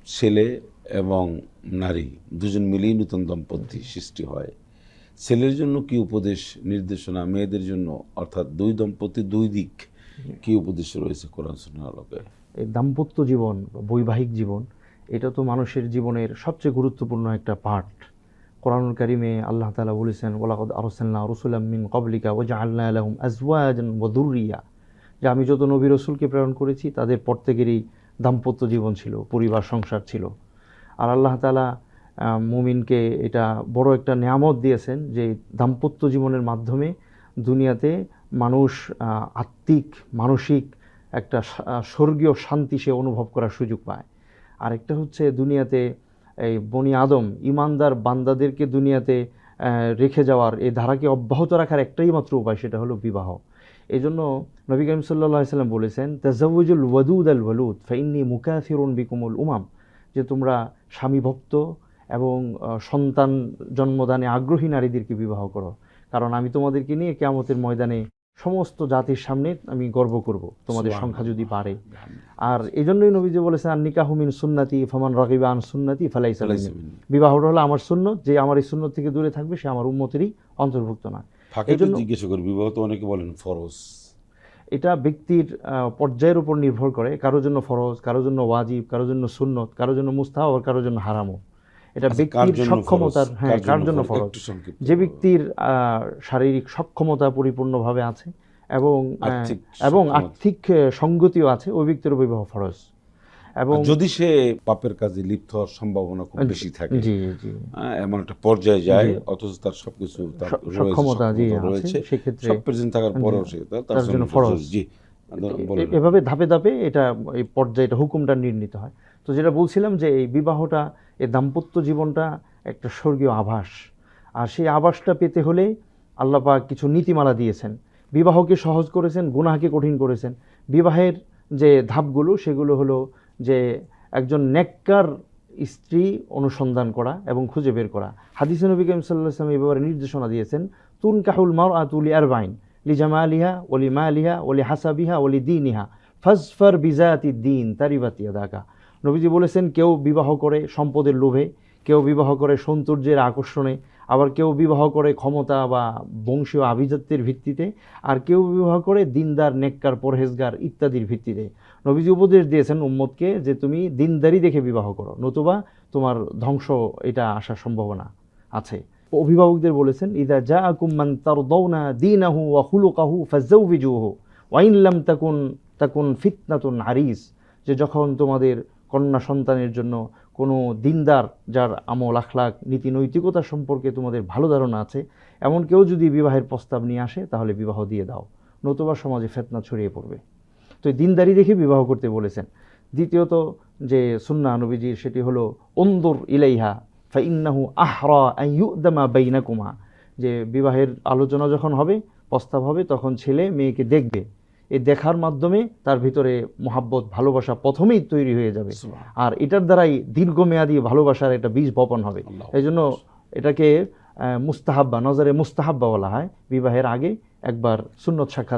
ছেলে এবং নারী দুজন মিলেই নতুন দম্পতি সৃষ্টি হয়, ছেলের জন্য কি উপদেশ নির্দেশনা, মেয়েদের জন্য অর্থাৎ দুই দম্পতি দুই দিক কি উপদেশ রয়েছে কোরআন সুন্নাহর আলোকে? এই দাম্পত্য জীবন, বৈবাহিক জীবন, এটা তো মানুষের জীবনের সবচেয়ে গুরুত্বপূর্ণ একটা পার্ট। কোরআনুল কারীমে আল্লাহ তাআলা বলেছেন, ওয়ালাকাদ আরসালনা রাসূলাম মিন ক্বাবলিকা ওয়া জাআলনা লাহুম আজওয়াজান ওয়া যুররিয়া, যে আমি যত নবী রাসূলকে প্রেরণ করেছি তাদের প্রত্যেকেরই দাম্পত্য জীবন ছিল, পরিবার সংসার ছিল। আর আল্লাহ তাআলা মুমিনকে এটা বড় একটা নেয়ামত দিয়েছেন যে দাম্পত্য জীবনের মাধ্যমে দুনিয়াতে মানুষ আত্মিক মানসিক একটা স্বর্গীয় শান্তি সে অনুভব করার সুযোগ পায়। আরেকটা হচ্ছে দুনিয়াতে এই বনি আদম ইমানদার বান্দাদেরকে দুনিয়াতে রেখে যাওয়ার এই ধারাকে অব্যাহত রাখার একটাই মাত্র উপায়, সেটা হলো বিবাহ। এই জন্য নবী করিম সাল্লাল্লাহু আলাইহি সাল্লাম বলেছেন, তাজাওয়াজুল ওয়াদুদ আল ওয়ালুদ ফাইন্নী মুকাথিরুন বিকুমুল উমাম, যে তোমরা স্বামীভক্ত এবং সন্তান জন্মদানে আগ্রহী নারীদেরকে বিবাহ করো, কারণ আমি তোমাদেরকে নিয়ে কিয়ামতের ময়দানে সমস্ত জাতির সামনে আমি গর্ব করব তোমাদের সংখ্যা যদি বাড়ে। আর এই জন্যই নবীজি বলেছেন, আন নিকাহু মিন সুন্নতি ফামান রাগিবা আন সুন্নতি ফালাইসা মিন্নি, বিবাহটা হলো আমার সুন্নত, যে আমার এই সুন্নত থেকে দূরে থাকবে সে আমার উম্মতেরই অন্তর্ভুক্ত না। এই জন্য জিজ্ঞেস করি, বিবাহ তো অনেকে বলেন ফরজ, এটা ব্যক্তির পর্যায়ের উপর নির্ভর করে, কারোর জন্য ফরজ, কারোর জন্য ওয়াজিব, কারোর জন্য সুন্নত, কারোর জন্য মুস্তাহাব, আর কারোর জন্য হারামও। এটা ব্যক্তির সক্ষমতার, হ্যাঁ কার জন্য ফরজ, যে ব্যক্তির শারীরিক সক্ষমতা পরিপূর্ণভাবে আছে এবং আর্থিক সঙ্গতিও আছে, ওই ব্যক্তির বিবাহ ফরজ। এবং যদি সে পাপের কাজে লিপ্ত হওয়ার সম্ভাবনা খুব বেশি থাকে, এমন একটা পর্যায়ে যায় অথচ তার সবকিছু সক্ষমতা রয়েছে, সেক্ষেত্রে সব প্রেজেন্ট থাকার পরেও সে তার জন্য ফরজ। এভাবে ধাপে ধাপে এটা এই পর্যায়টা হুকুমটা নির্ণীত হয়। তো যেটা বলছিলাম যে এই বিবাহটা, এই দাম্পত্য জীবনটা একটা স্বর্গীয় আভাস। আর সেই আভাসটা পেতে হলে আল্লাহ পাক কিছু নীতিমালা দিয়েছেন, বিবাহকে সহজ করেছেন, গুনাহকে কঠিন করেছেন। বিবাহের যে ধাপগুলো সেগুলো হলো যে একজন নেককার স্ত্রী অনুসন্ধান করা এবং খুঁজে বের করা। হাদিসে নবী করিম সাল্লাল্লাহু আলাইহি ওয়াসাল্লাম এই ব্যাপারে নির্দেশনা দিয়েছেন, তুনকাহুল মারআতু লিআরবাইন লিজামালিহা ওয়া লিমালিহা ওয়া লিহাসাবিহা ওয়া লিদীনিহা ফাজফার বিজাতিদ দ্বীন তারিবাত ইয়াদাকা। নবীজি বলেছেন, কেউ বিবাহ করে সম্পদের লোভে, কেউ বিবাহ করে সৌন্দর্যের আকর্ষণে, আবার কেউ বিবাহ করে ক্ষমতা বা বংশীয় আভিজাত্যের ভিত্তিতে, আর কেউ বিবাহ করে দিনদার, নেককার, পরহেজগার ইত্যাদির ভিত্তিতে। নবীজি উপদেশ দিয়েছেন উম্মতকে যে তুমি দিনদারি দেখে বিবাহ করো, নতুবা তোমার ধ্বংস এটা আসার সম্ভাবনা আছে। অভিভাবকদের বলেছেন, ইদা জাআকুম মান তারদাউনা দীনাহু ওয়া খুলুকাহু ফাযাওবিজুহু ওয়া ইন লাম তাকুন ফিতনাতুন আরিস, যে যখন তোমাদের কন্যা সন্তানের জন্য কোনো দিনদার, যার আমল আখলাক নীতি নৈতিকতা সম্পর্কে তোমাদের ভালো ধারণা আছে, এমন কেউ যদি বিবাহের প্রস্তাব নিয়ে আসে তাহলে বিবাহ দিয়ে দাও, নতুবা সমাজে ফিতনা ছড়িয়ে পড়বে। তো এই দিনদারি দেখে বিবাহ করতে বলেছেন। দ্বিতীয়ত যে সুন্নাহ নবীজির, সেটি হলো উনদুর ইলাইহা ফাইন্নাহু আহরা আন ইউদামা বাইনাকুমা, যে বিবাহের আলোচনা যখন হবে, প্রস্তাব হবে, তখন ছেলে মেয়েকে দেখবে, এই দেখার মাধ্যমে তার ভিতরে মহাব্বত, ভালোবাসা প্রথমেই তৈরি হয়ে যাবে, আর এটার দ্বারাই দীর্ঘমেয়াদী ভালোবাসার একটা বীজ বপন হবে। এই জন্য এটাকে মুস্তাহাব্বা, নজরে মুস্তাহাব্বা বলা হয়। বিবাহের আগে একবার সুন্নত সাক্ষাৎ